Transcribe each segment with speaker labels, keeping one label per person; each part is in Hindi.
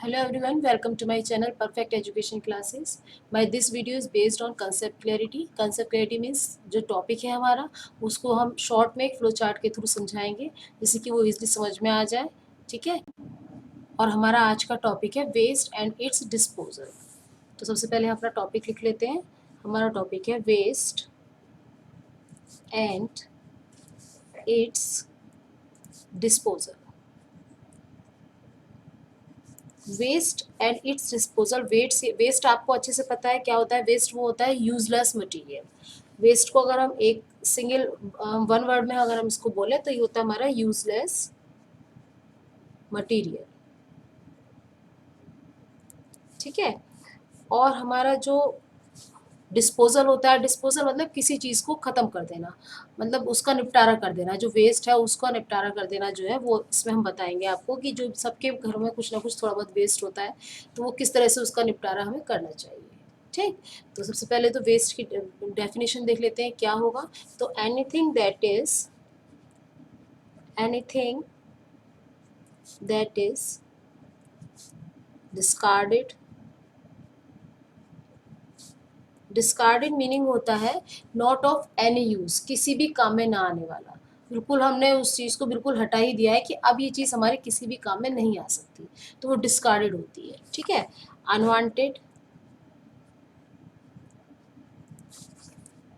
Speaker 1: Hello everyone, welcome to my channel Perfect Education Classes. This video is based on concept clarity. Concept clarity means जो टॉपिक है हमारा उसको हम शॉर्ट में एक फ्लो चार्ट के थ्रू समझाएंगे जिससे कि वो इजीली समझ में आ जाए, ठीक है। और हमारा आज का टॉपिक है वेस्ट एंड इट्स डिस्पोजल। तो सबसे पहले हम अपना टॉपिक लिख लेते हैं। हमारा टॉपिक है waste and its disposal. Waste and its disposal. Waste आपको अच्छे से पता है क्या होता है। वेस्ट वो होता है यूजलेस मटेरियल। वेस्ट को अगर हम एक सिंगल वन वर्ड में अगर हम इसको बोले तो ये होता है हमारा यूजलेस मटेरियल, ठीक है। और हमारा जो डिस्पोजल होता है, डिस्पोजल मतलब किसी चीज़ को ख़त्म कर देना, मतलब उसका निपटारा कर देना। जो वेस्ट है उसका निपटारा कर देना जो है वो इसमें हम बताएंगे आपको कि जो सबके घर में कुछ ना कुछ थोड़ा बहुत वेस्ट होता है तो वो किस तरह से उसका निपटारा हमें करना चाहिए, ठीक। तो सबसे पहले तो वेस्ट की डेफिनेशन देख लेते हैं क्या होगा। तो anything that is discarded. Discarded meaning होता है नॉट ऑफ एनी यूज, किसी भी काम में ना आने वाला। बिल्कुल हमने उस चीज़ को बिल्कुल हटा ही दिया है कि अब ये चीज़ हमारे किसी भी काम में नहीं आ सकती, तो वो डिस्कार्डेड होती है, ठीक है। Unwanted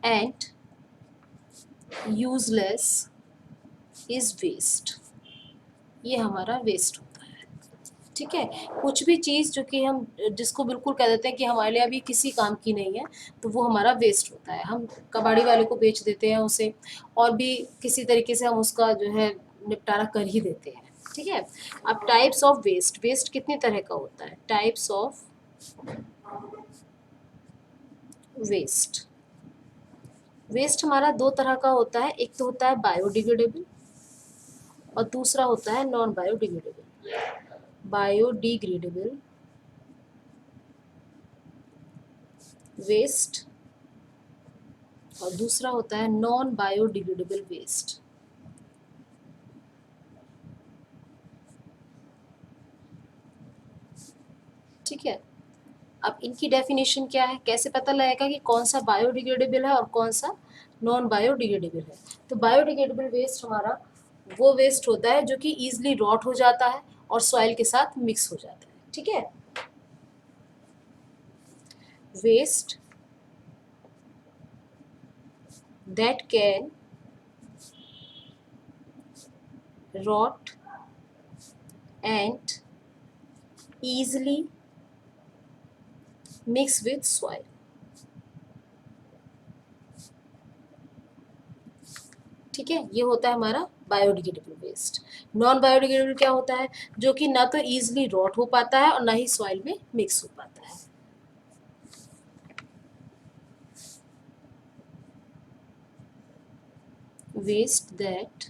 Speaker 1: and useless is waste. ये हमारा वेस्ट होता है, ठीक है। कुछ भी चीज़ जो कि हम जिसको बिल्कुल कह देते हैं कि हमारे लिए अभी किसी काम की नहीं है तो वो हमारा वेस्ट होता है। हम कबाड़ी वाले को बेच देते हैं उसे, और भी किसी तरीके से हम उसका जो है निपटारा कर ही देते हैं, ठीक है। अब टाइप्स ऑफ वेस्ट। वेस्ट कितनी तरह का होता है? Types of waste. वेस्ट हमारा दो तरह का होता है। एक तो होता है बायोडिग्रेडेबल और दूसरा होता है नॉन बायोडिग्रेडेबल। बायोडिग्रेडेबल वेस्ट और दूसरा होता है नॉन बायोडिग्रेडेबल वेस्ट, ठीक है। अब इनकी डेफिनेशन क्या है, कैसे पता लगेगा कि कौन सा बायोडिग्रेडेबल है और कौन सा नॉन बायोडिग्रेडेबल है? तो बायोडिग्रेडेबल वेस्ट हमारा वो वेस्ट होता है जो कि ईजिली रॉट हो जाता है और सॉइल के साथ मिक्स हो जाता है, ठीक है। Waste that can rot and easily mix with soil, ठीक है। ये होता है हमारा बायोडिग्रेडेबल वेस्ट। नॉन बायोडिग्रेडेबल क्या होता है? जो कि ना तो ईजिली रॉट हो पाता है और ना ही सॉइल में मिक्स हो पाता है। Waste that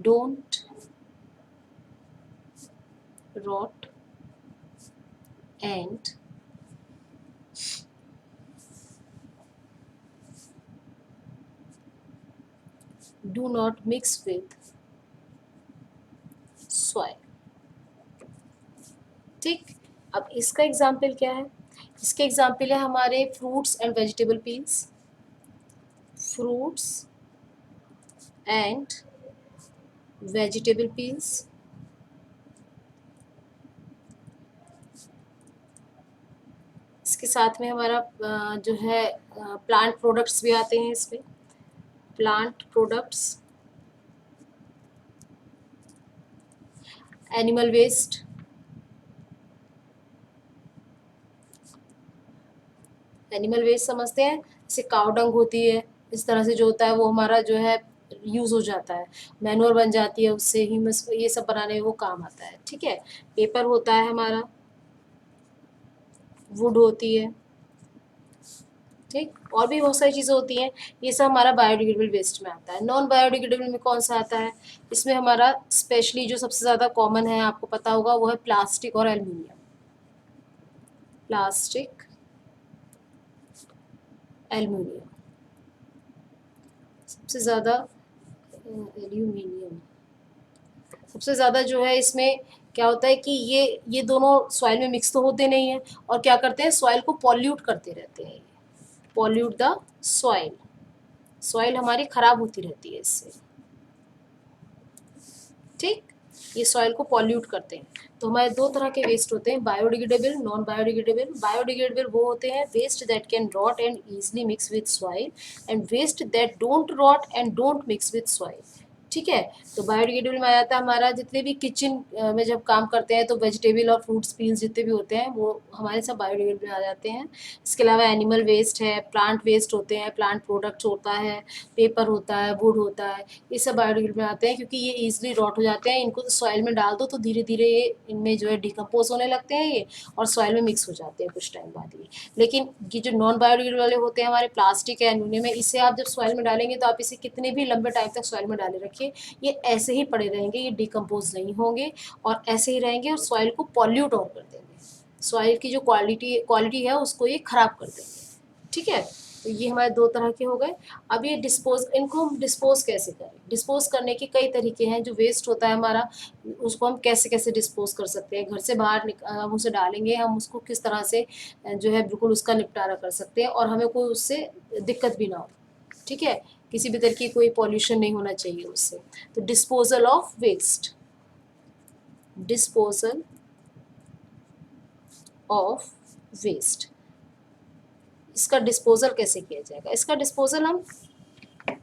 Speaker 1: don't rot and do not mix with soil, ठीक। अब इसका एग्जाम्पल क्या है? इसके एग्जाम्पल है हमारे fruits and vegetable peels. Fruits and vegetable peels, इसके साथ में हमारा जो है प्लांट प्रोडक्ट्स भी आते हैं इसमें। Plant products, animal waste, animal waste समझते हैं, जैसे काउ डंग होती है, इस तरह से जो होता है वो हमारा जो है यूज़ हो जाता है, मैनुअर बन जाती है, उससे ह्यूमस ये सब बनाने में वो काम आता है, ठीक है। पेपर होता है हमारा, वुड होती है, ठीक। और भी बहुत सारी चीज़ें होती हैं, ये सब हमारा बायोडिग्रेडेबल वेस्ट में आता है। नॉन बायोडिग्रेडेबल में कौन सा आता है? इसमें हमारा स्पेशली जो सबसे ज़्यादा कॉमन है आपको पता होगा वो है प्लास्टिक और एल्यूमिनियम। प्लास्टिक, एल्यूमिनियम सबसे ज़्यादा, एल्यूमिनियम सबसे ज़्यादा जो है इसमें क्या होता है कि ये दोनों सॉइल में मिक्स तो होते नहीं है, और क्या करते हैं, सॉइल को पॉल्यूट करते रहते हैं, पॉल्यूट द सॉइल, सॉइल हमारी खराब होती रहती है इससे, ठीक। ये सॉइल को पॉल्यूट करते हैं। तो हमारे दो तरह के वेस्ट होते हैं, बायोडिग्रेडेबल, नॉन बायोडिग्रेडेबल। बायोडिग्रेडेबल वो होते हैं waste that can rot and easily mix with soil, and waste that don't rot and don't mix with soil, ठीक है। तो बायोडिग्रेडेबल में आ जाता है हमारा जितने भी किचन में जब काम करते हैं तो वेजिटेबल और फ्रूट्स पील्स जितने भी होते हैं वो हमारे सब बायोडिग्रेडेबल में आ जाते हैं। इसके अलावा एनिमल वेस्ट है, प्लांट वेस्ट होते हैं, प्लांट प्रोडक्ट्स होता है, पेपर होता है, वुड होता है, ये सब बायोडिग्रेडेबल में आते हैं क्योंकि ये ईजिली रॉट हो जाते हैं। इनको सॉइल में डाल दो तो धीरे धीरे ये इनमें जो है डिकम्पोज होने लगते हैं ये, और सॉइल में मिक्स हो जाते हैं कुछ टाइम बाद ये। लेकिन ये जो नॉन बायोडिग्रेडेबल वाले होते हैं हमारे, प्लास्टिक है, एल्यूमिनियम है, इसे आप जब सॉइल में डालेंगे तो आप इसे कितने भी लंबे टाइम तक सॉइल में डाले रखिए, ये ऐसे ही पड़े रहेंगे, ये डिकम्पोज नहीं होंगे और ऐसे ही रहेंगे और सॉइल को पॉल्यूट और कर देंगे, सॉइल की जो क्वालिटी है उसको ये खराब कर देंगे, ठीक है। तो ये हमारे दो तरह के हो गए। अब ये डिस्पोज, इनको हम डिस्पोज कैसे करें, डिस्पोज करने के कई तरीके हैं। जो वेस्ट होता है हमारा उसको हम कैसे कैसे डिस्पोज कर सकते हैं, घर से बाहर हम उसे डालेंगे, हम उसको किस तरह से जो है बिल्कुल उसका निपटारा कर सकते हैं और हमें कोई उससे दिक्कत भी ना हो, ठीक है, किसी भी तरह की कोई पॉल्यूशन नहीं होना चाहिए उससे। तो disposal of waste, disposal of waste, इसका डिस्पोजल कैसे किया जाएगा, इसका डिस्पोजल हम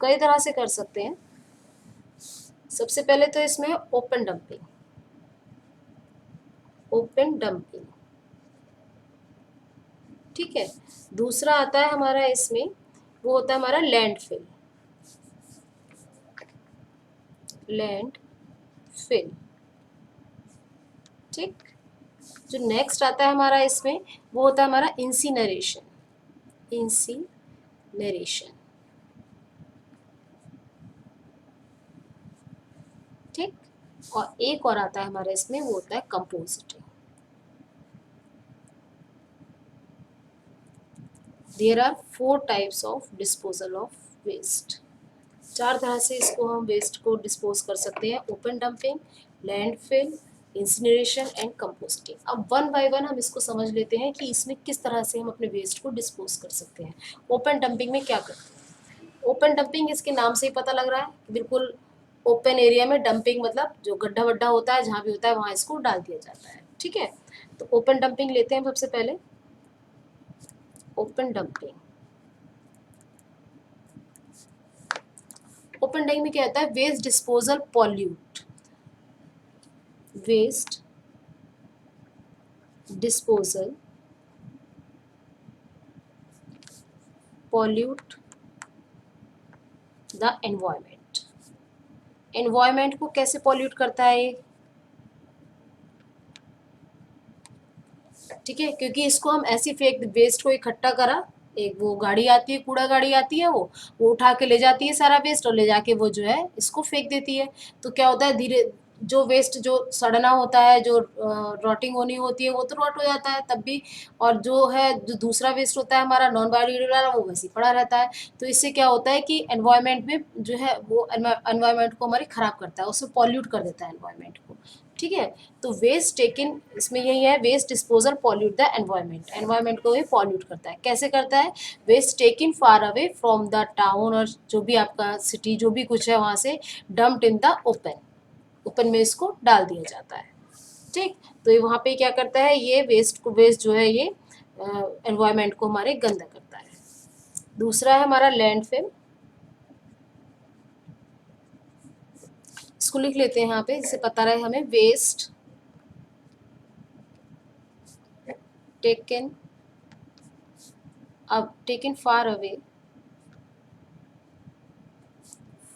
Speaker 1: कई तरह से कर सकते हैं। सबसे पहले तो इसमें ओपन डंपिंग, ओपन डंपिंग, ठीक है। दूसरा आता है हमारा इसमें, वो होता है हमारा लैंडफिल, लैंडफिल, ठीक। जो नेक्स्ट आता है हमारा इसमें वो होता है हमारा इंसिनरेशन, इंसिनरेशन, ठीक। और एक और आता है हमारे इसमें वो होता है composting. There are 4 types of disposal of waste, 4 तरह से इसको हम वेस्ट को डिस्पोज कर सकते हैं, open dumping, landfill, incineration and composting. अब वन बाय वन हम इसको समझ लेते हैं कि इसमें किस तरह से हम अपने वेस्ट को डिस्पोज कर सकते हैं। ओपन डंपिंग में क्या करते हैं, ओपन डंपिंग इसके नाम से ही पता लग रहा है, बिल्कुल ओपन एरिया में डंपिंग, मतलब जो गड्ढा वड्ढा होता है जहाँ भी होता है वहाँ इसको डाल दिया जाता है, ठीक है। तो ओपन डंपिंग लेते हैं सबसे पहले, ओपन डंपिंग, ओपन डंपिंग में क्या होता है, waste disposal pollute, waste disposal pollute the environment, environment को कैसे पॉल्यूट करता है ये, ठीक है, क्योंकि इसको हम ऐसी फेंक, वेस्ट को इकट्ठा करा, एक वो गाड़ी आती है, कूड़ा गाड़ी आती है, वो उठा के ले जाती है सारा वेस्ट और ले जाके वो जो है इसको फेंक देती है। तो क्या होता है, धीरे जो वेस्ट जो सड़ना होता है, जो रॉटिंग होनी होती है वो तो रॉट हो जाता है तब भी, और जो है जो दूसरा वेस्ट होता है हमारा नॉन बायोडिग्रेडेबल वो वैसे ही पड़ा रहता है। तो इससे क्या होता है कि एनवायरनमेंट में जो है वो एनवायरनमेंट को हमारी ख़राब करता है, उससे पॉल्यूट कर देता है एनवायरनमेंट को, ठीक है। तो वेस्ट टेकन इसमें यही है, waste disposal pollute the environment, environment को ये पॉल्यूट करता है। कैसे करता है, waste taken far away from the town, और जो भी आपका सिटी जो भी कुछ है वहाँ से dumped in the open, open में इसको डाल दिया जाता है, ठीक। तो ये वहाँ पे क्या करता है, ये वेस्ट जो है ये एनवायरनमेंट को हमारे गंदा करता है। दूसरा है हमारा लैंडफिल, इसको लिख लेते हैं यहाँ पे जिससे पता रहे हमें, waste taken far away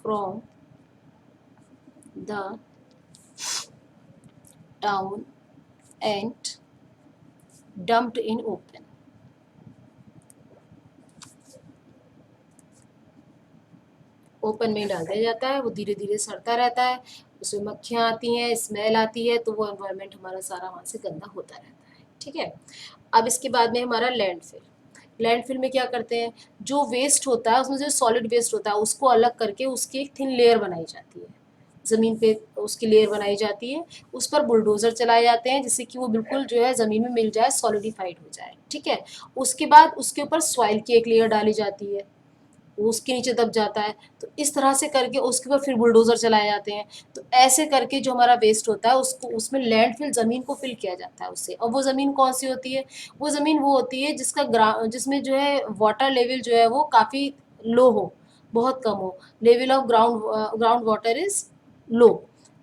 Speaker 1: from the town and dumped in open, open में डाल दिया जाता है, वो धीरे धीरे सड़ता रहता है, उसमें मक्खियाँ आती हैं, स्मेल आती है, तो वो एनवायरनमेंट हमारा सारा वहाँ से गंदा होता रहता है, ठीक है। अब इसके बाद में हमारा लैंडफिल, लैंडफिल में क्या करते हैं, जो वेस्ट होता है उसमें जो सॉलिड वेस्ट होता है उसको अलग करके उसकी एक थिन लेयर बनाई जाती है, ज़मीन पे उसकी लेयर बनाई जाती है, उस पर बुलडोज़र चलाए जाते हैं जिससे कि वो बिल्कुल जो है ज़मीन में मिल जाए, सॉलिडिफाइड हो जाए, ठीक है। उसके बाद उसके ऊपर सॉइल की एक लेयर डाली जाती है, वो उसके नीचे दब जाता है। तो इस तरह से करके उसके ऊपर फिर बुलडोज़र चलाए जाते हैं। तो ऐसे करके जो हमारा वेस्ट होता है उसको उसमें लैंडफिल ज़मीन को फिल किया जाता है उससे। और वो ज़मीन कौन सी होती है? वो ज़मीन वो होती है जिसमें जो है वाटर लेवल जो है वो काफ़ी लो हो, बहुत कम हो। Level of ground water is low,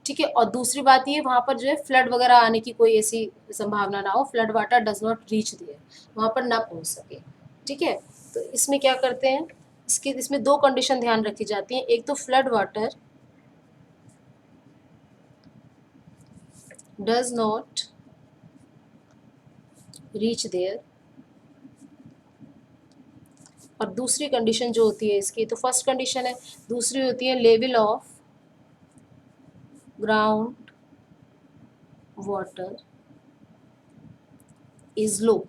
Speaker 1: ठीक है। और दूसरी बात ये, वहाँ पर जो है फ्लड वगैरह आने की कोई ऐसी संभावना ना हो, flood water does not reach there, वहाँ पर ना पहुँच सके, ठीक है। तो इसमें क्या करते हैं, इसमें दो कंडीशन ध्यान रखी जाती हैं। एक तो flood water does not reach there, और दूसरी कंडीशन जो होती है इसकी, तो फर्स्ट कंडीशन है, दूसरी होती है level of ground water is लो।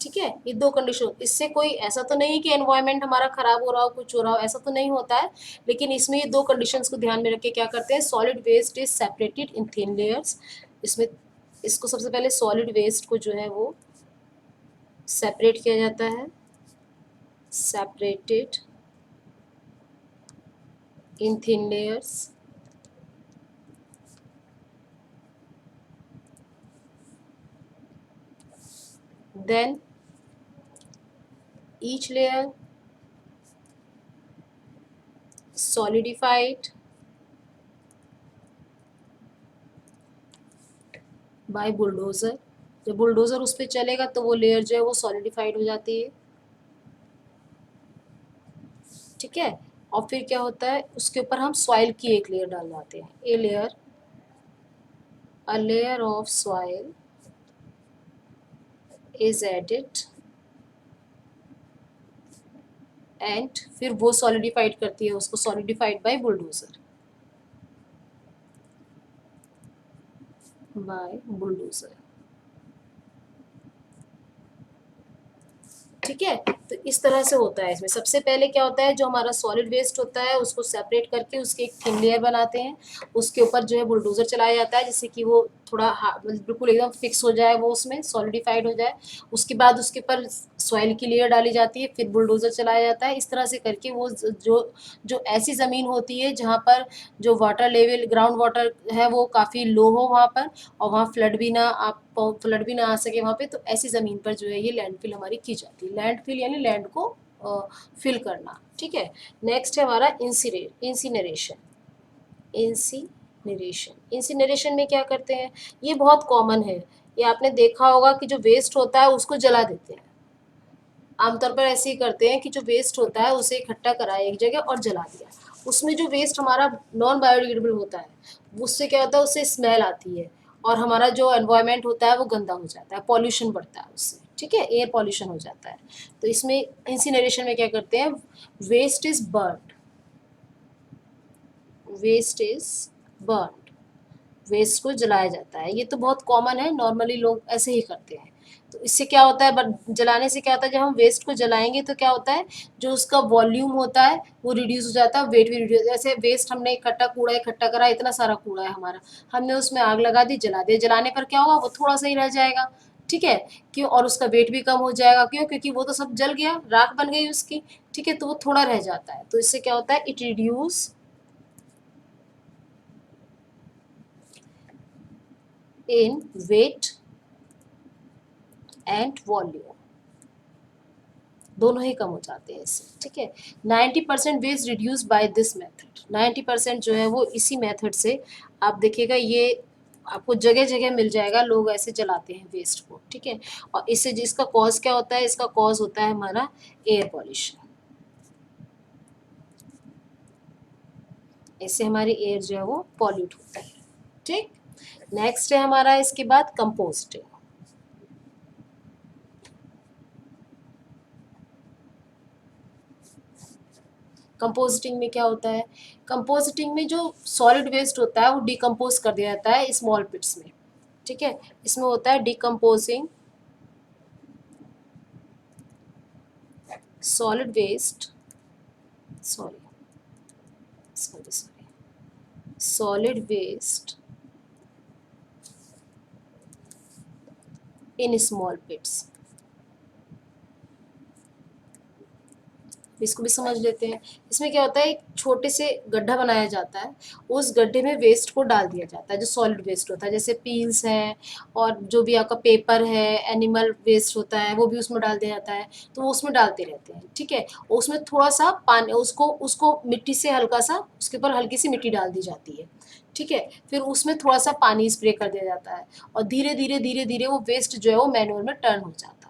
Speaker 1: ठीक है, ये दो कंडीशन, इससे कोई ऐसा तो नहीं कि एनवायरनमेंट हमारा खराब हो रहा हो, कुछ हो रहा हो, ऐसा तो नहीं होता है। लेकिन इसमें ये दो कंडीशंस को ध्यान में रख के क्या करते हैं, solid waste is separated in thin layers. इसमें इसको सबसे पहले सॉलिड वेस्ट को जो है वो सेपरेट किया जाता है, separated in thin layers, then each layer solidified by bulldozer। जब बुलडोज़र उस पर चलेगा तो वो लेयर जो है वो सॉलिडिफाइड हो जाती है, ठीक है। और फिर क्या होता है, उसके ऊपर हम सॉइल की एक लेयर डाल जाते हैं, a layer of soil is added, and फिर वो सॉलिडिफाइड करती है उसको, सॉलिडिफाइड बाय बुलडोज़र, ठीक है। तो इस तरह से होता है। इसमें सबसे पहले क्या होता है, जो हमारा सॉलिड वेस्ट होता है उसको सेपरेट करके उसकी एक थिन लेयर बनाते हैं, उसके ऊपर जो है बुलडोज़र चलाया जाता है जिससे कि वो थोड़ा बिल्कुल एकदम फिक्स हो जाए, वो उसमें सॉलिडिफाइड हो जाए। उसके बाद उसके ऊपर सॉइल की लेयर डाली जाती है, फिर बुलडोज़र चलाया जाता है। इस तरह से करके वो जो जो ऐसी ज़मीन होती है जहाँ पर जो वाटर लेवल ग्राउंड वाटर है वो काफ़ी लो हो वहाँ पर, और वहाँ फ्लड भी ना आ सके वहाँ पे, तो ऐसी ज़मीन पर जो है ये लैंडफिल हमारी की जाती है। लैंडफिल यानी लैंड को फिल करना, ठीक है। नेक्स्ट है हमारा इंसिनरेशन। इंसिनरेशन में क्या करते हैं, ये बहुत कॉमन है। ये आपने देखा होगा कि जो वेस्ट होता है उसको जला देते हैं। आमतौर पर ऐसे ही करते हैं कि जो वेस्ट होता है उसे इकट्ठा करा एक जगह और जला दिया। उसमें जो वेस्ट हमारा नॉन बायोडिग्रेडेबल होता है, उससे क्या होता है, उससे स्मेल आती है, और हमारा जो एनवायरनमेंट होता है वो गंदा हो जाता है, पॉल्यूशन बढ़ता है उससे, ठीक है, एयर पॉल्यूशन हो जाता है। तो इसमें इंसिनरेशन में क्या करते हैं, waste is burn, waste is burn, waste को जलाया जाता है। ये तो बहुत कॉमन है, नॉर्मली लोग ऐसे ही करते हैं। तो इससे क्या होता है, बट जलाने से क्या होता है, जब हम वेस्ट को जलाएंगे तो क्या होता है, जो उसका वॉल्यूम होता है वो रिड्यूस हो जाता है, वेट भी रिड्यूस। जैसे वेस्ट हमने कूड़ा इकट्ठा करा, इतना सारा कूड़ा है हमारा, हमने उसमें आग लगा दी, जला दिया, जलाने पर क्या होगा, वो थोड़ा सा ही रह जाएगा, ठीक है। क्यों, और उसका वेट भी कम हो जाएगा, क्यों, क्योंकि वो तो सब जल गया, राख बन गई उसकी, ठीक है। तो वो थोड़ा रह जाता है, तो इससे क्या होता है, it reduce in weight and volume, दोनों ही कम हो जाते हैं इससे, ठीक है। 90% waste reduce by this method, 90% जो है वो इसी मेथड से, आप देखिएगा ये आपको जगह जगह मिल जाएगा, लोग ऐसे जलाते हैं वेस्ट को, ठीक है। और इससे जिसका कॉज क्या होता है, इसका कॉज होता है हमारा एयर पॉल्यूशन, इससे हमारी एयर जो है वो पॉल्यूट होता है, ठीक। नेक्स्ट है हमारा इसके बाद कंपोस्टिंग। कंपोजिटिंग में क्या होता है, कंपोजिटिंग में जो सॉलिड वेस्ट होता है वो डिकम्पोज कर दिया जाता है स्मॉल पिट्स में, ठीक है। इसमें होता है decomposing solid waste sorry sorry sorry solid waste in small pits. इसको भी समझ लेते हैं। इसमें क्या होता है, एक छोटे से गड्ढा बनाया जाता है, उस गड्ढे में वेस्ट को डाल दिया जाता है जो सॉलिड वेस्ट होता है, जैसे पील्स हैं और जो भी आपका पेपर है, एनिमल वेस्ट होता है वो भी उसमें डाल दिया जाता है। तो वो उसमें डालते रहते हैं, ठीक है। उसमें थोड़ा सा पानी, उसको उसको मिट्टी से हल्का सा, उसके ऊपर हल्की सी मिट्टी डाल दी जाती है, ठीक है। फिर उसमें थोड़ा सा पानी स्प्रे कर दिया जाता है और धीरे धीरे धीरे धीरे वो वेस्ट जो है वो मैन्योर में टर्न हो जाता है।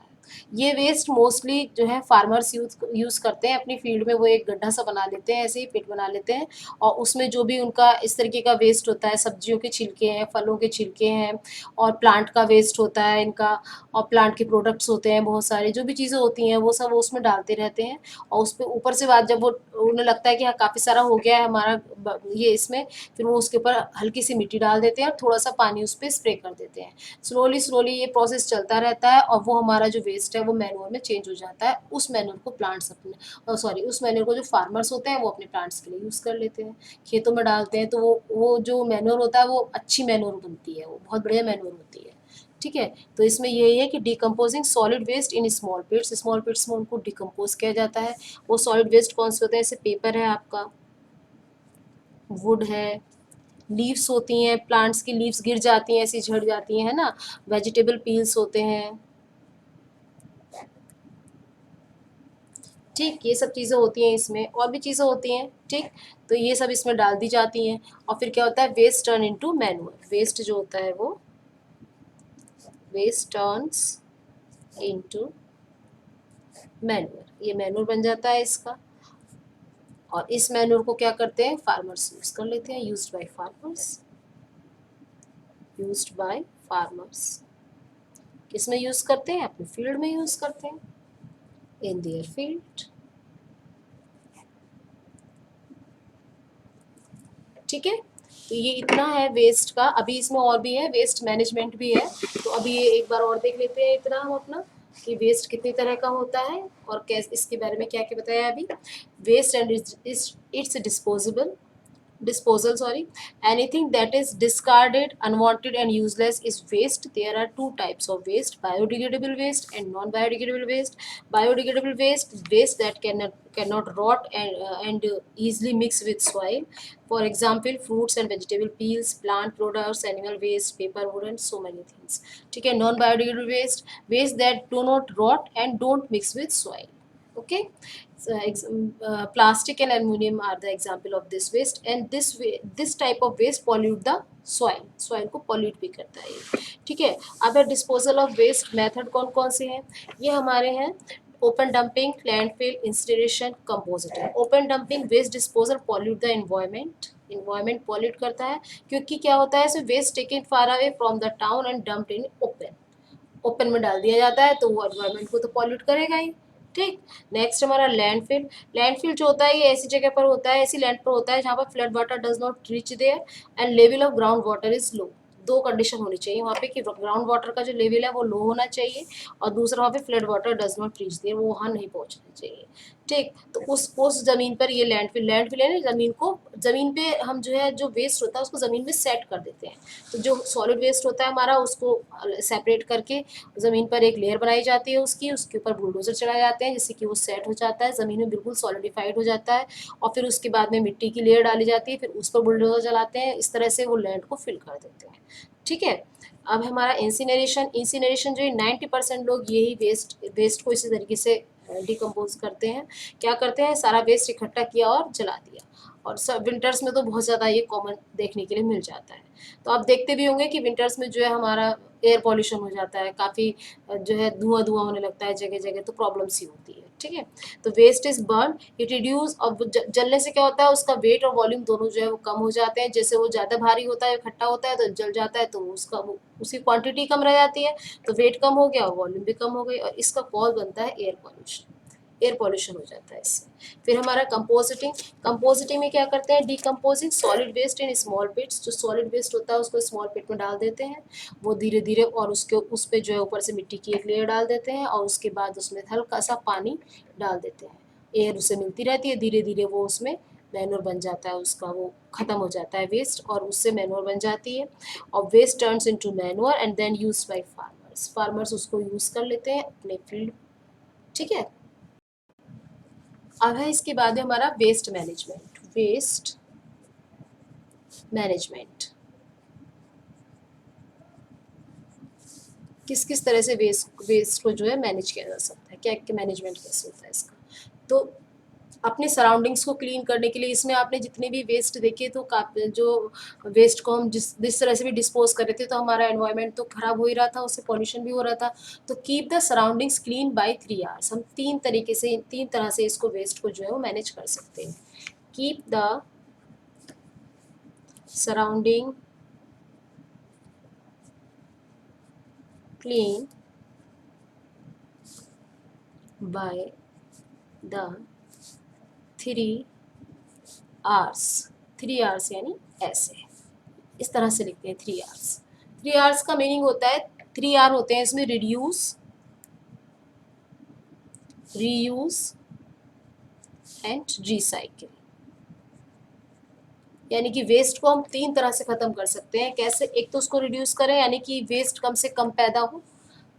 Speaker 1: ये वेस्ट मोस्टली जो है फार्मर्स यूज़ करते हैं अपनी फील्ड में। वो एक गड्ढा सा बना लेते हैं, ऐसे ही पिट बना लेते हैं और उसमें जो भी उनका इस तरीके का वेस्ट होता है, सब्जियों के छिलके हैं, फलों के छिलके हैं और प्लांट का वेस्ट होता है इनका, और प्लांट के प्रोडक्ट्स होते हैं बहुत सारी, जो भी चीज़ें होती हैं वो सब वो उसमें डालते रहते हैं। और उस पे ऊपर से बाद जब वो उन्हें लगता है कि हाँ काफ़ी सारा हो गया है हमारा ये इसमें, फिर वो उसके ऊपर हल्की सी मिट्टी डाल देते हैं और थोड़ा सा पानी उस पर स्प्रे कर देते हैं। स्लोली स्लोली ये प्रोसेस चलता रहता है और वो हमारा जो वेस्ट है वो मैन्योर में चेंज हो जाता है। उस मैन्योर को प्लांट्स अपने सॉरी उस मैन्योर को जो फार्मर्स होते हैं वो अपने प्लांट्स के लिए यूज़ कर लेते हैं, खेतों में डालते हैं। तो वो जो मैन्योर होता है वो अच्छी मैन्योर बनती है, वो बहुत बढ़िया मैन्योर होती है, ठीक है। तो इसमें यही है कि decomposing solid waste in small pits में उनको डिकम्पोज किया जाता है। वो सॉलिड वेस्ट कौन से होते हैं, जैसे पेपर है आपका, वुड है, लीव्स होती हैं, प्लांट्स की लीव्स गिर जाती हैं, ऐसी झड़ जाती हैं, है ना, वेजिटेबल पील्स होते हैं, ठीक। ये सब चीज़ें होती हैं इसमें, और भी चीज़ें होती हैं, ठीक। तो ये सब इसमें डाल दी जाती हैं और फिर क्या होता है, waste turn into manure. Waste जो होता है वो वेस्ट टर्न्स इनटू मैन्योर, ये मैन्योर बन जाता है इसका। और इस मैन्योर को क्या करते हैं, फार्मर्स यूज़ कर लेते हैं, यूज्ड बाय फार्मर्स। किस में यूज़ करते हैं, अपने फील्ड में यूज़ करते हैं, इन देयर फील्ड, ठीक है। तो ये इतना है वेस्ट का। अभी इसमें और भी है, वेस्ट मैनेजमेंट भी है, तो अभी ये एक बार और देख लेते हैं इतना हम अपना, कि वेस्ट कितनी तरह का होता है और कैसे, इसके बारे में क्या क्या बताया अभी। Waste and its disposable disposal, sorry, anything that is discarded, unwanted and useless is waste. There are two types of waste: biodegradable waste and non biodegradable waste. Biodegradable waste that cannot rot and easily mix with soil. For example, fruits and vegetable peels, plant products, animal waste, paper, wood and so many things, ठीक है। non biodegradable waste that do not rot and don't mix with soil, okay. So, plastic and aluminum are the example of this waste, and this type of waste pollute the soil को pollute भी करता है ये, ठीक है। अब डिस्पोजल ऑफ वेस्ट मेथड कौन कौन से हैं, ये हमारे हैं open dumping, landfill, incineration, composting. Open dumping waste disposal pollute the environment pollute करता है, क्योंकि क्या होता है, इसमें waste taken far away from the town and dumped in open में डाल दिया जाता है, तो वो एनवायरनमेंट को तो पॉल्यूट करेगा ही, ठीक। नेक्स्ट हमारा लैंडफिल जो होता है ये ऐसी जगह पर होता है, ऐसी लैंड पर होता है जहाँ पर flood water does not reach there and level of ground water is low. दो कंडीशन होनी चाहिए वहाँ पे, कि ग्राउंड वाटर का जो लेवल है वो लो होना चाहिए, और दूसरा वहाँ पे flood water does not reach there, वो वहाँ नहीं पहुँचना चाहिए, ठीक। तो उस ज़मीन पर ये लैंडफिल है ना, ज़मीन पे हम जो है जो वेस्ट होता है उसको ज़मीन में सेट कर देते हैं। तो जो सॉलिड वेस्ट होता है हमारा उसको सेपरेट करके ज़मीन पर एक लेयर बनाई जाती है उसके ऊपर बुलडोज़र चलाए जाते हैं, जिससे कि वो सेट हो जाता है, ज़मीन में बिल्कुल सॉलिडिफाइड हो जाता है। और फिर उसके बाद में मिट्टी की लेयर डाली जाती है, फिर उस पर बुलडोज़र चलाते हैं, इस तरह से वो लैंड को फिल कर देते हैं, ठीक है। अब हमारा इंसिनरेशन जो है 90% लोग यही वेस्ट को इसी तरीके से डिकम्पोज करते हैं। क्या करते हैं, सारा वेस्ट इकट्ठा किया और जला दिया। और सब विंटर्स में तो बहुत ज़्यादा ये कॉमन देखने के लिए मिल जाता है। तो आप देखते भी होंगे कि विंटर्स में जो है हमारा एयर पॉल्यूशन हो जाता है, काफ़ी जो है धुआं होने लगता है जगह जगह, तो प्रॉब्लम सी होती है, ठीक है। तो waste is burn, it reduce, और जलने से क्या होता है, उसका वेट और वॉल्यूम दोनों जो है वो कम हो जाते हैं। जैसे वो ज़्यादा भारी होता है, इकट्ठा होता है तो जल जाता है, तो उसकी क्वांटिटी कम रह जाती है, तो वेट कम हो गया और वॉल्यूम भी कम हो गई, और इसका कॉज बनता है एयर पॉल्यूशन हो जाता है इससे। फिर हमारा कंपोजिटिंग में क्या करते हैं, decomposing solid waste in small pits. जो सॉलिड वेस्ट होता है उसको स्मॉल पिट में डाल देते हैं, वो धीरे धीरे, और उस पर जो है ऊपर से मिट्टी की एक लेयर डाल देते हैं, और उसके बाद उसमें हल्का सा पानी डाल देते हैं, एयर उसे मिलती रहती है, धीरे धीरे वो उसमें मैन्योर बन जाता है, उसका वो खत्म हो जाता है वेस्ट, और उससे मैन्योर बन जाती है। और waste turns into manure and then used by farmers, farmers उसको यूज़ कर लेते हैं अपने फील्ड। ठीक है, अब है इसके बाद है हमारा वेस्ट मैनेजमेंट। वेस्ट मैनेजमेंट किस किस तरह से वेस्ट वेस्ट को जो है मैनेज किया जा सकता है, क्या क्या मैनेजमेंट कैसे होता है इसका। तो अपने सराउंडिंग्स को क्लीन करने के लिए इसमें आपने जितने भी वेस्ट देखे, तो जो वेस्ट को हम जिस तरह से भी डिस्पोज कर रहे थे, तो हमारा एनवायरनमेंट तो खराब हो ही रहा था, उससे पॉल्यूशन भी हो रहा था। तो keep the surroundings clean bye 3 hours, हम 3 तरह से इसको वेस्ट को जो है वो मैनेज कर सकते हैं। Keep the surrounding clean by the 3 hours. 3 hours यानी ऐसे, इस तरह से लिखते हैं 3 आवर्स। 3 आवर्स का मीनिंग होता है, 3 आवर होते हैं इसमें रिड्यूस, रीयूज एंड रिसाइकिल। यानी कि वेस्ट को हम 3 तरह से ख़त्म कर सकते हैं। कैसे? एक तो उसको रिड्यूस करें, यानी कि वेस्ट कम से कम पैदा हो,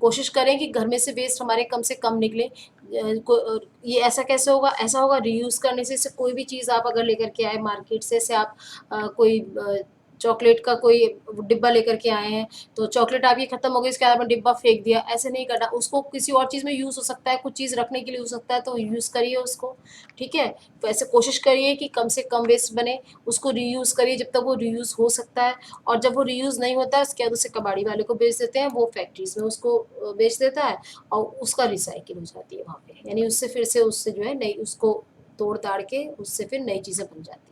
Speaker 1: कोशिश करें कि घर में से वेस्ट हमारे कम से कम निकले। ये ऐसा कैसे होगा? ऐसा होगा रीयूज़ करने से। जैसे कोई भी चीज़ आप अगर लेकर के आए मार्केट से, जैसे आप कोई चॉकलेट का कोई डिब्बा लेकर के आए हैं, तो चॉकलेट आपकी ख़त्म हो गई, उसके बाद आपने डिब्बा फेंक दिया, ऐसे नहीं करना। उसको किसी और चीज़ में यूज़ हो सकता है, कुछ चीज़ रखने के लिए हो सकता है, तो यूज़ करिए उसको। ठीक है, तो ऐसे कोशिश करिए कि कम से कम वेस्ट बने, उसको रीयूज़ करिए जब तक वो रीयूज़ हो सकता है। और जब वो रीयूज़ नहीं होता है, उसके बाद उसे कबाड़ी वाले को बेच देते हैं, वो फैक्ट्रीज़ में उसको बेच देता है, और उसका रिसाइकिल हो जाती है वहाँ पे। यानी उससे फिर से उससे जो है नई, उसको तोड़ ताड़ के उससे फिर नई चीज़ें बन जाती हैं।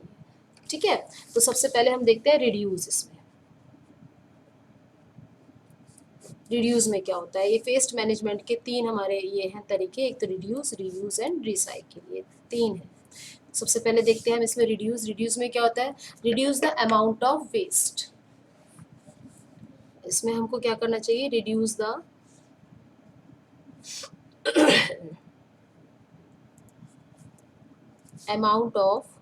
Speaker 1: ठीक है, तो सबसे पहले हम देखते हैं रिड्यूस। इसमें रिड्यूस में क्या होता है, ये वेस्ट मैनेजमेंट के 3 हमारे ये हैं तरीके, एक तो रिड्यूस, रीयूज एंड रिसाइकिल, ये 3 हैं। सबसे पहले देखते हैं हम इसमें रिड्यूस। रिड्यूस में क्या होता है? Reduce the amount of waste. इसमें हमको क्या करना चाहिए? Reduce the amount of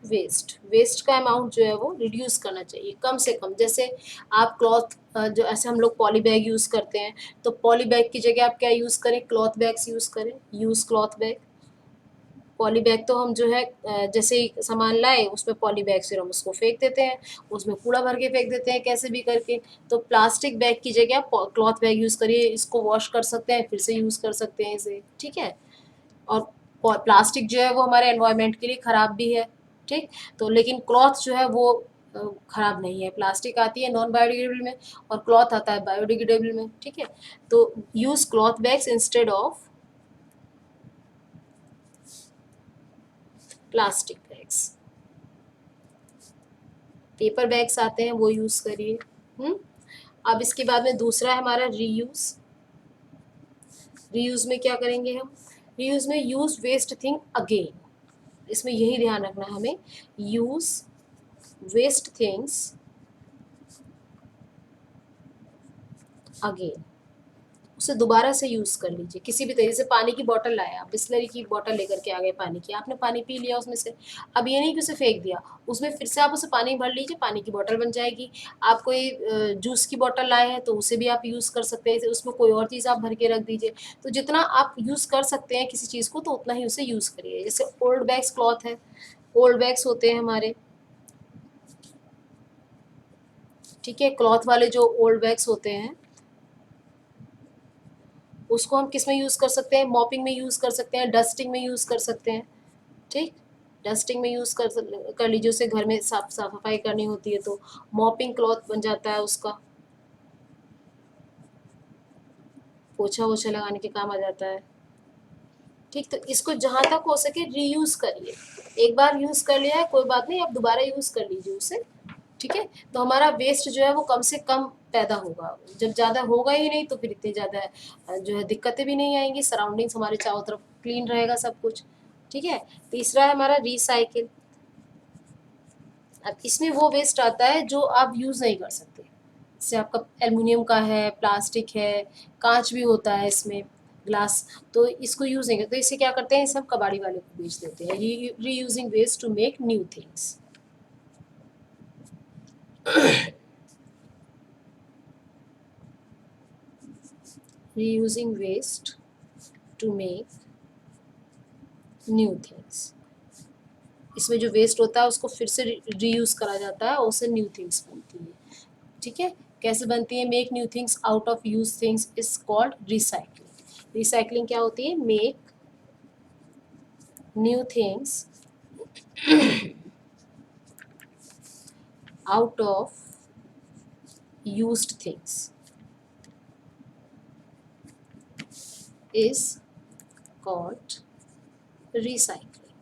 Speaker 1: waste. Waste का अमाउंट जो है वो रिड्यूस करना चाहिए कम से कम। जैसे आप क्लॉथ, जो ऐसे हम लोग पॉली बैग यूज़ करते हैं, तो पॉली बैग की जगह आप क्या यूज़ करें? क्लॉथ बैग्स यूज़ करें, use cloth bag. Poly bag तो हम जो है जैसे ही सामान लाए, उसमें पॉली बैग से हम उसको फेंक देते हैं, उसमें कूड़ा भर के फेंक देते हैं कैसे भी करके। तो प्लास्टिक बैग की जगह आप क्लॉथ बैग यूज़ करिए, इसको वॉश कर सकते हैं, फिर से यूज़ कर सकते हैं इसे। ठीक है, और प्लास्टिक जो है वो हमारे एनवायरनमेंट के लिए ख़राब भी है। ठीक, तो लेकिन क्लॉथ जो है वो ख़राब नहीं है। प्लास्टिक आती है नॉन बायोडिग्रेडेबल में, और क्लॉथ आता है बायोडिग्रेडेबल में। ठीक है, तो use cloth bags instead of plastic bags. Paper bags आते हैं, वो यूज़ करिए। अब इसके बाद में दूसरा है हमारा रीयूज़। रीयूज़ में क्या करेंगे हम? रीयूज़ में यूज़ वेस्ट थिंग अगेन। इसमें यही ध्यान रखना है हमें, यूज़ वेस्ट थिंग्स अगेन। उसे दोबारा से यूज़ कर लीजिए किसी भी तरीके से। पानी की बॉटल लाए आप, बिस्लरी की बॉटल लेकर के आ गए पानी की, आपने पानी पी लिया उसमें से, अब ये नहीं कि उसे फेंक दिया, उसमें फिर से आप उसे पानी भर लीजिए, पानी की बॉटल बन जाएगी। आप कोई जूस की बॉटल लाए हैं, तो उसे भी आप यूज़ कर सकते हैं, उसमें कोई और चीज़ आप भर के रख दीजिए। तो जितना आप यूज़ कर सकते हैं किसी चीज़ को, तो उतना ही उसे यूज़ करिए। जैसे ओल्ड बैग्स क्लॉथ है, ओल्ड बैग्स होते हैं हमारे, ठीक है, क्लॉथ वाले जो ओल्ड बैग्स होते हैं, उसको हम किस में यूज़ कर सकते हैं? मॉपिंग में यूज़ कर सकते हैं, डस्टिंग में यूज़ कर सकते हैं। ठीक, डस्टिंग में यूज़ कर लीजिए, उसे घर में साफ सफाई करनी होती है, तो मॉपिंग क्लॉथ बन जाता है उसका, पोछा वोछा लगाने के काम आ जाता है। ठीक, तो इसको जहाँ तक हो सके रीयूज़ करिए। एक बार यूज़ कर लिया है, कोई बात नहीं, आप दोबारा यूज़ कर लीजिए उसे। ठीक है, तो हमारा वेस्ट जो है वो कम से कम पैदा होगा। जब ज़्यादा होगा ही नहीं, तो फिर इतनी ज़्यादा जो है दिक्कतें भी नहीं आएंगी, सराउंडिंग्स हमारे चारों तरफ क्लीन रहेगा सब कुछ। ठीक है, तीसरा है हमारा रिसाइकिल। अब इसमें वो वेस्ट आता है जो आप यूज़ नहीं कर सकते। जैसे आपका एल्युमिनियम का है, प्लास्टिक है, कांच भी होता है इसमें, ग्लास, तो इसको यूज़ नहीं करते, तो इसे क्या करते हैं, सब कबाड़ी वाले को बेच देते हैं। Reusing waste to make new things. reusing waste to make new things। इसमें जो वेस्ट होता है उसको फिर से रीयूज करा जाता है और उससे न्यू थिंग्स बनती है। ठीक है, कैसे बनती है? Make new things out of use things is called recycling. Recycling क्या होती है? Make new things out of used things is called recycling।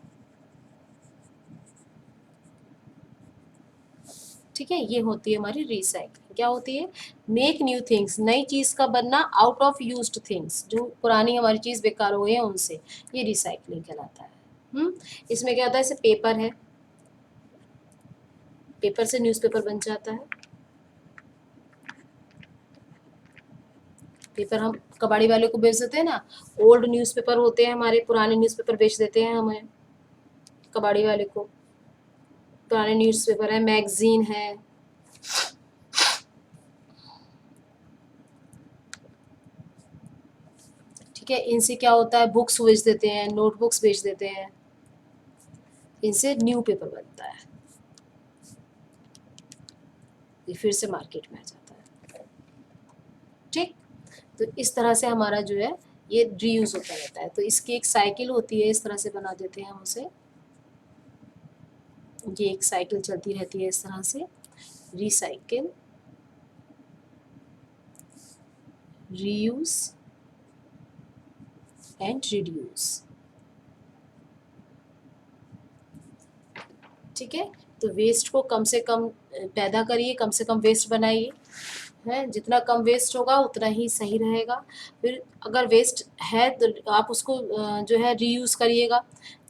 Speaker 1: ठीक है, ये होती है हमारी रिसाइकलिंग। क्या होती है? मेक न्यू थिंग्स, नई चीज का बनना आउट ऑफ यूज्ड थिंग्स, जो पुरानी हमारी चीज बेकार हो गई है उनसे, ये रिसाइकलिंग कहलाता है। इसमें क्या होता है? जैसे पेपर है, पेपर से न्यूज़पेपर बन जाता है। पेपर हम कबाड़ी वाले को बेच देते हैं ना, ओल्ड न्यूज़पेपर होते हैं हमारे, पुराने न्यूज़पेपर बेच देते हैं हमें कबाड़ी वाले को। पुराने न्यूज़पेपर है, मैगजीन है, ठीक है, इनसे क्या होता है? बुक्स बेच देते हैं, नोटबुक्स बेच देते हैं, इनसे न्यू पेपर बनता है, ये फिर से मार्केट में आ जाता है। ठीक, तो इस तरह से हमारा जो है ये रीयूज होता रहता है। तो इसकी एक साइकिल होती है, इस तरह से बना देते हैं हम उसे, ये एक साइकिल चलती रहती है इस तरह से, रिसाइकिल, रीयूज एंड रिड्यूस। ठीक है, तो वेस्ट को कम से कम पैदा करिए, कम से कम वेस्ट बनाइए, है, जितना कम वेस्ट होगा उतना ही सही रहेगा। फिर अगर वेस्ट है तो आप उसको जो है रीयूज़ करिएगा।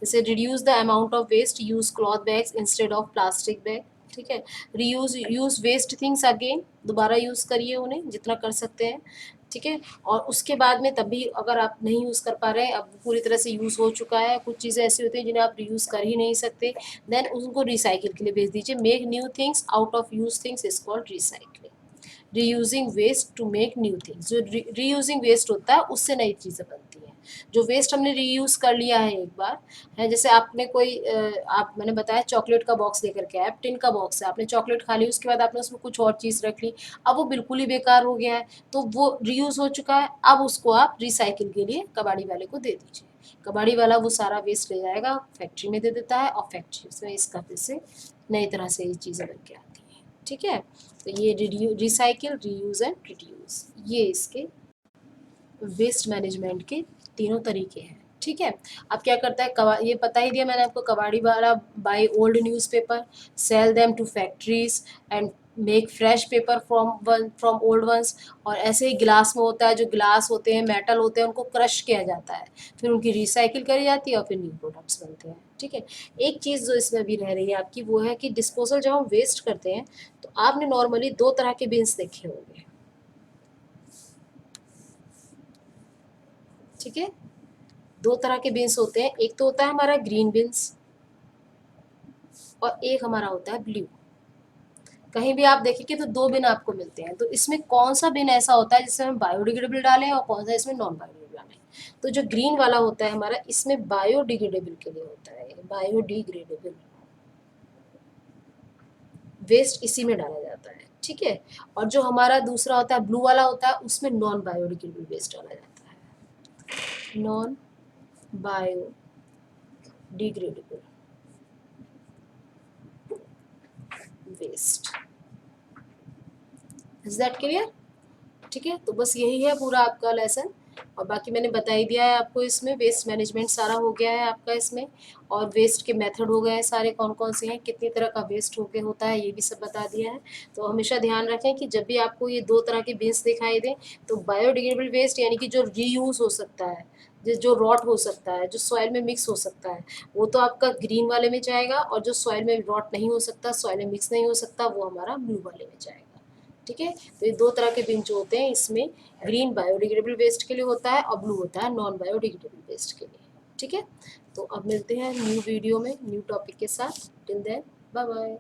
Speaker 1: जैसे reduce the amount of waste, use cloth bags instead of plastic bag. ठीक है, यूज़ वेस्ट थिंग्स अगेन, दोबारा यूज़ करिए उन्हें जितना कर सकते हैं। ठीक है, और उसके बाद में तब भी अगर आप नहीं यूज़ कर पा रहे हैं, अब पूरी तरह से यूज़ हो चुका है, कुछ चीज़ें ऐसी होती हैं जिन्हें आप रीयूज़ कर ही नहीं सकते, देन उनको रिसाइकिल के लिए भेज दीजिए। Make new things out of use things is called recycling. Reusing waste to make new things, जो रीयूजिंग वेस्ट होता है उससे नई चीज़ें बनती हैं। जो वेस्ट हमने रीयूज़ कर लिया है एक बार, है, जैसे आपने कोई आप, मैंने बताया चॉकलेट का बॉक्स लेकर के आए, टिन का बॉक्स है, आपने चॉकलेट खा ली, उसके बाद आपने उसमें कुछ और चीज़ रख ली, अब वो बिल्कुल ही बेकार हो गया है, तो वो रीयूज़ हो चुका है, अब उसको आप रिसाइकिल के लिए कबाड़ी वाले को दे दीजिए। कबाड़ी वाला वो सारा वेस्ट ले जाएगा, फैक्ट्री में दे देता है, और फैक्ट्री से इसका फिर से नई तरह से ये चीज़ें बन के आती हैं। ठीक है, तो ये रिसाइकिल, रीयूज एंड रिड्यूस, ये इसके वेस्ट मैनेजमेंट के तीनों तरीके हैं। ठीक है, अब क्या करता है, ये बता ही दिया मैंने आपको, कबाड़ी वाला buy old newspaper, sell them to factories and make fresh paper from old ones. और ऐसे ही गिलास में होता है, जो ग्लास होते हैं, मेटल होते हैं, उनको क्रश किया जाता है, फिर उनकी रिसाइकिल करी जाती है और फिर न्यू प्रोडक्ट्स बनते हैं। ठीक है, एक चीज़ जो इसमें भी रह रही है आपकी, वो है कि डिस्पोजल जब हम वेस्ट करते हैं तो आपने नॉर्मली दो तरह के बिन्स देखे होंगे। ठीक है, दो तरह के बिन्स होते हैं, एक तो होता है हमारा ग्रीन बिन्स और एक हमारा होता है ब्लू। कहीं भी आप देखेंगे तो दो बिन आपको मिलते हैं, तो इसमें कौन सा बिन ऐसा होता है जिसमें हम बायोडिग्रेडेबल डालें और कौन सा इसमें नॉन बायोडिग्रेडेबल डालें? तो जो ग्रीन वाला होता है हमारा, इसमें बायोडिग्रेडेबल के लिए होता है, बायोडिग्रेडेबल वेस्ट इसी में डाला जाता है। ठीक है, और जो हमारा दूसरा होता है ब्लू वाला होता है, उसमें नॉन बायोडिग्रेडेबल वेस्ट डाला जाता है, non biodegradable waste. Is that clear? ठीक है, तो बस यही है पूरा आपका लेसन, और बाकी मैंने बता ही दिया है आपको। इसमें वेस्ट मैनेजमेंट सारा हो गया है आपका इसमें, और वेस्ट के मेथड हो गए हैं सारे, कौन कौन से हैं, कितनी तरह का वेस्ट होता है, ये भी सब बता दिया है। तो हमेशा ध्यान रखें कि जब भी आपको ये दो तरह के बिन्स दिखाई दें, तो बायोडिग्रेडेबल वेस्ट यानी कि जो रीयूज हो सकता है, जो रॉट हो सकता है, जो सॉइल में मिक्स हो सकता है, वो तो आपका ग्रीन वाले में जाएगा, और जो सॉइल में रॉट नहीं हो सकता, सॉइल में मिक्स नहीं हो सकता, वो हमारा ब्लू वाले में जाएगा। ठीक है। तो ये दो तरह के बिन जो होते हैं, इसमें ग्रीन बायोडिग्रेडेबल वेस्ट के लिए होता है और ब्लू होता है नॉन बायोडिग्रेडेबल वेस्ट के लिए। ठीक है, तो अब मिलते हैं न्यू वीडियो में न्यू टॉपिक के साथ। Till then bye bye.